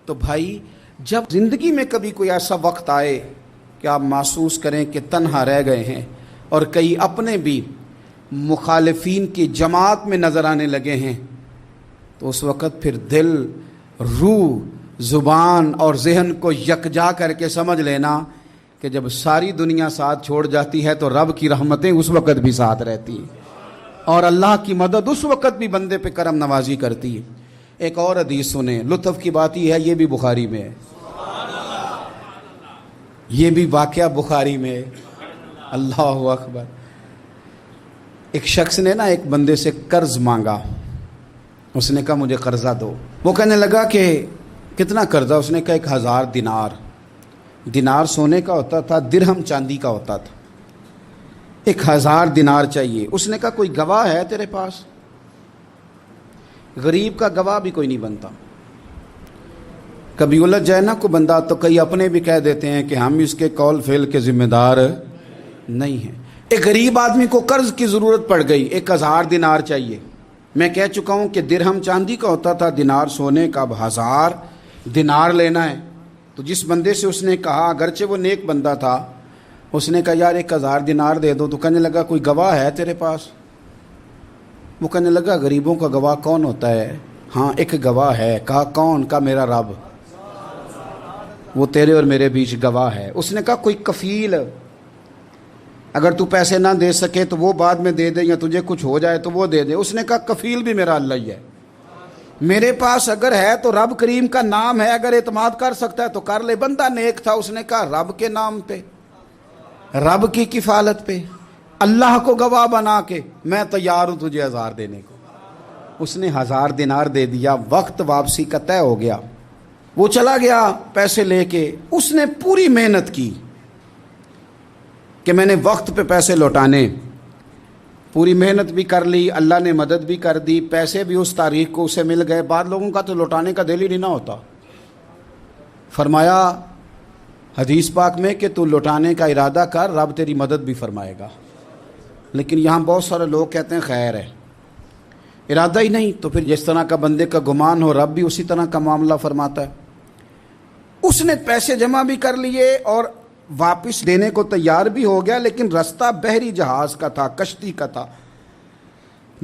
تو بھائی جب زندگی میں کبھی کوئی ایسا وقت آئے کہ آپ محسوس کریں کہ تنہا رہ گئے ہیں اور کئی اپنے بھی مخالفین کی جماعت میں نظر آنے لگے ہیں، تو اس وقت پھر دل، روح، زبان اور ذہن کو یکجا کر کے سمجھ لینا کہ جب ساری دنیا ساتھ چھوڑ جاتی ہے تو رب کی رحمتیں اس وقت بھی ساتھ رہتی ہیں اور اللہ کی مدد اس وقت بھی بندے پہ کرم نوازی کرتی ہے۔ ایک اور حدیث سنیں، لطف کی بات یہ ہے، یہ بھی بخاری میں ہے، یہ بھی واقعہ بخاری میں ہے۔ اللہ اکبر۔ ایک شخص نے نا ایک بندے سے قرض مانگا، اس نے کہا مجھے قرضہ دو۔ وہ کہنے لگا کہ کتنا قرضہ؟ اس نے کہا 1000 دینار۔ دینار سونے کا ہوتا تھا، درہم چاندی کا ہوتا تھا۔ 1000 دینار چاہیے۔ اس نے کہا کوئی گواہ ہے تیرے پاس؟ غریب کا گواہ بھی کوئی نہیں بنتا، کبھی الجھ جائے نا کوئی بندہ تو کئی اپنے بھی کہہ دیتے ہیں کہ ہم اس کے قول فعل کے ذمہ دار نہیں ہیں۔ ایک غریب آدمی کو قرض کی ضرورت پڑ گئی، 1000 دینار چاہیے۔ میں کہہ چکا ہوں کہ درہم چاندی کا ہوتا تھا، دینار سونے کا، اب 1000 دینار لینا ہے۔ تو جس بندے سے اس نے کہا، اگرچہ وہ نیک بندہ تھا، اس نے کہا یار 1000 دینار دے دو۔ تو کہنے لگا کوئی گواہ ہے تیرے پاس؟ وہ کہنے لگا غریبوں کا گواہ کون ہوتا ہے؟ ہاں ایک گواہ ہے۔ کہا کون؟ کہا میرا رب، وہ تیرے اور میرے بیچ گواہ ہے۔ اس نے کہا کوئی کفیل، اگر تو پیسے نہ دے سکے تو وہ بعد میں دے دے، یا تجھے کچھ ہو جائے تو وہ دے دے۔ اس نے کہا کفیل بھی میرا اللہ ہی ہے، میرے پاس اگر ہے تو رب کریم کا نام ہے، اگر اعتماد کر سکتا ہے تو کر لے۔ بندہ نیک تھا، اس نے کہا رب کے نام پہ، رب کی کفالت پہ، اللہ کو گواہ بنا کے میں تیار ہوں تجھے 1000 دینے کو۔ اس نے 1000 دینار دے دیا۔ وقت واپسی کا طے ہو گیا، وہ چلا گیا پیسے لے کے۔ اس نے پوری محنت کی کہ میں نے وقت پہ پیسے لوٹانے، پوری محنت بھی کر لی، اللہ نے مدد بھی کر دی، پیسے بھی اس تاریخ کو اسے مل گئے۔ بعض لوگوں کا تو لوٹانے کا دل ہی نہیں نہ ہوتا۔ فرمایا حدیث پاک میں کہ تو لوٹانے کا ارادہ کر، رب تیری مدد بھی فرمائے گا۔ لیکن یہاں بہت سارے لوگ کہتے ہیں خیر ہے، ارادہ ہی نہیں، تو پھر جس طرح کا بندے کا گمان ہو رب بھی اسی طرح کا معاملہ فرماتا ہے۔ اس نے پیسے جمع بھی کر لیے اور واپس دینے کو تیار بھی ہو گیا، لیکن رستہ بحری جہاز کا تھا، کشتی کا تھا،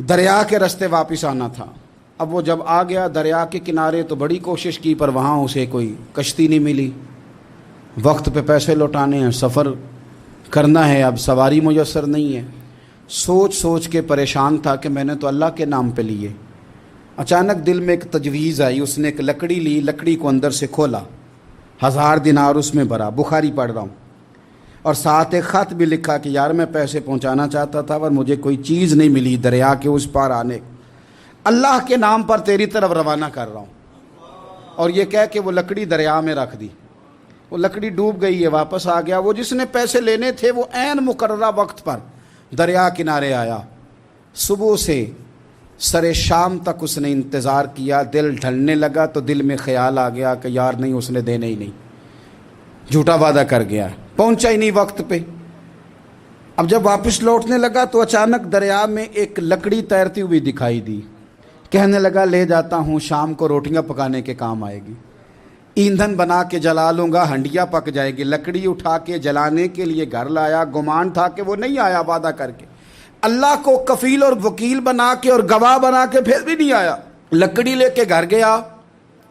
دریا کے رستے واپس آنا تھا۔ اب وہ جب آ گیا دریا کے کنارے تو بڑی کوشش کی، پر وہاں اسے کوئی کشتی نہیں ملی۔ وقت پہ پیسے لوٹانے ہیں، سفر کرنا ہے، اب سواری میسر نہیں ہے۔ سوچ سوچ کے پریشان تھا کہ میں نے تو اللہ کے نام پہ لیے۔ اچانک دل میں ایک تجویز آئی، اس نے ایک لکڑی لی، لکڑی کو اندر سے کھولا، 1000 دینار اس میں بھرا۔ بخاری پڑھ رہا ہوں، اور ساتھ ایک خط بھی لکھا کہ یار میں پیسے پہنچانا چاہتا تھا پر مجھے کوئی چیز نہیں ملی دریا کے اس پار آنے، اللہ کے نام پر تیری طرف روانہ کر رہا ہوں۔ اور یہ کہہ کے وہ لکڑی دریا میں رکھ دی۔ وہ لکڑی ڈوب گئی ہے، واپس آ گیا۔ وہ جس نے پیسے لینے تھے وہ عین مقررہ وقت پر دریا کنارے آیا۔ صبح سے سر شام تک اس نے انتظار کیا، دل ڈھلنے لگا تو دل میں خیال آ گیا کہ یار نہیں، اس نے دینے ہی نہیں، جھوٹا وعدہ کر گیا، پہنچا ہی نہیں وقت پہ۔ اب جب واپس لوٹنے لگا تو اچانک دریا میں ایک لکڑی تیرتی ہوئی دکھائی دی۔ کہنے لگا لے جاتا ہوں، شام کو روٹیاں پکانے کے کام آئے گی، ایندھن بنا کے جلا لوں گا، ہنڈیا پک جائے گی۔ لکڑی اٹھا کے جلانے کے لیے گھر لایا، گمان تھا کہ وہ نہیں آیا وعدہ کر کے، اللہ کو کفیل اور وکیل بنا کے اور گواہ بنا کے پھر بھی نہیں آیا۔ لکڑی لے کے گھر گیا،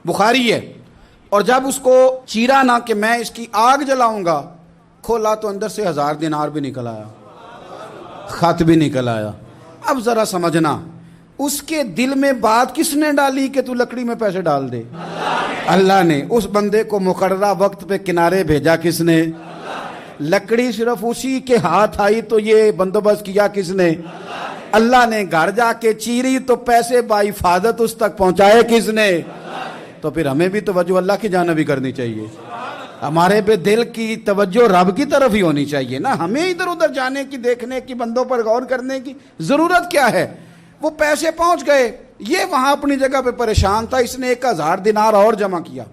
بخاری ہے، اور جب اس کو چیرا نہ کہ میں اس کی آگ جلاؤں گا، کھولا تو اندر سے 1000 دینار بھی نکل آیا، خط بھی نکل آیا۔ اب ذرا سمجھنا، اس کے دل میں بات کس نے ڈالی کہ تو لکڑی میں پیسے ڈال دے؟ اللہ نے۔ اس بندے کو مقررہ وقت پہ کنارے بھیجا کس نے؟ لکڑی صرف اسی کے ہاتھ آئی تو یہ بندوبست کیا کس نے؟ اللہ نے۔ گھر جا کے چیری تو پیسے بحفاظت اس تک پہنچائے کس نے؟ تو پھر ہمیں بھی توجہ اللہ کی جانب ہی کرنی چاہیے، ہمارے پہ دل کی توجہ رب کی طرف ہی ہونی چاہیے نا، ہمیں ادھر ادھر جانے کی، دیکھنے کی، بندوں پر غور کرنے کی ضرورت کیا ہے؟ وہ پیسے پہنچ گئے، یہ وہاں اپنی جگہ پہ پریشان تھا، اس نے 1000 دینار اور جمع کیا۔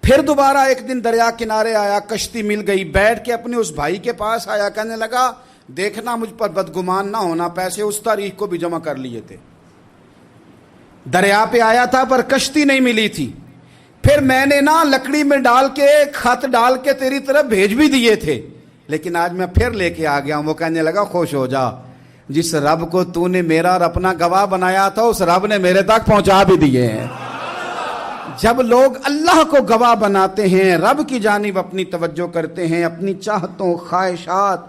پھر دوبارہ ایک دن دریا کنارے آیا، کشتی مل گئی، بیٹھ کے اپنے اس بھائی کے پاس آیا، کہنے لگا دیکھنا مجھ پر بدگمان نہ ہونا، پیسے اس تاریخ کو بھی جمع کر لیے تھے، دریا پہ آیا تھا پر کشتی نہیں ملی تھی، پھر میں نے نا لکڑی میں ڈال کے خط ڈال کے تیری طرف بھیج بھی دیے تھے، لیکن آج میں پھر لے کے آ گیا ہوں۔ وہ کہنے لگا خوش ہو جا، جس رب کو تو نے میرا اور اپنا گواہ بنایا تھا اس رب نے میرے تک پہنچا بھی دیے ہیں۔ جب لوگ اللہ کو گواہ بناتے ہیں، رب کی جانب اپنی توجہ کرتے ہیں، اپنی چاہتوں، خواہشات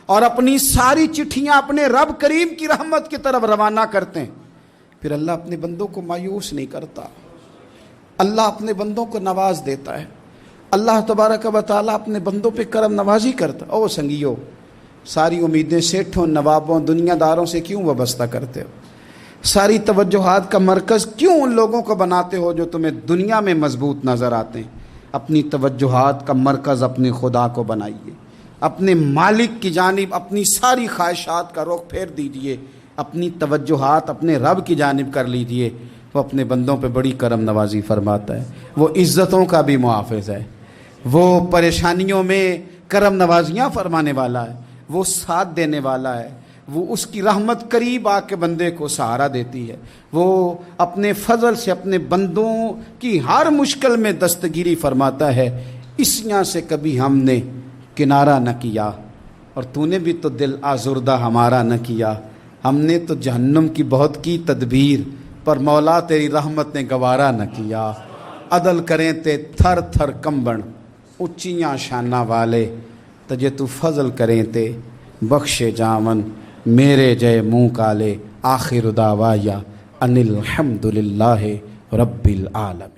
اور اپنی ساری چٹھیاں اپنے رب کریم کی رحمت کی طرف روانہ کرتے ہیں، پھر اللہ اپنے بندوں کو مایوس نہیں کرتا، اللہ اپنے بندوں کو نواز دیتا ہے۔ اللہ تبارک و تعالیٰ اپنے بندوں پہ کرم نوازی کرتا۔ او سنگیو، ساری امیدیں سیٹھوں، نوابوں، دنیا داروں سے کیوں وابستہ کرتے ہو؟ ساری توجہات کا مرکز کیوں ان لوگوں کو بناتے ہو جو تمہیں دنیا میں مضبوط نظر آتے ہیں؟ اپنی توجہات کا مرکز اپنے خدا کو بنائیے، اپنے مالک کی جانب اپنی ساری خواہشات کا رخ پھیر دیجئے، اپنی توجہات اپنے رب کی جانب کر لیجئے۔ وہ اپنے بندوں پہ بڑی کرم نوازی فرماتا ہے، وہ عزتوں کا بھی محافظ ہے، وہ پریشانیوں میں کرم نوازیاں فرمانے والا ہے، وہ ساتھ دینے والا ہے، وہ اس کی رحمت قریب آ کے بندے کو سہارا دیتی ہے، وہ اپنے فضل سے اپنے بندوں کی ہر مشکل میں دستگیری فرماتا ہے۔ اسیاں سے کبھی ہم نے کنارہ نہ کیا، اور تو نے بھی تو دل آزردہ ہمارا نہ کیا، ہم نے تو جہنم کی بہت کی تدبیر، پر مولا تیری رحمت نے گوارا نہ کیا۔ عدل کریں تے تھر تھر کمبن، اچیاں شانہ والے، تجھے تو فضل کریں تے بخشے جاون، میرے جے منہ کالے۔ آخر دعوایا ان الحمد للہ رب العالمین۔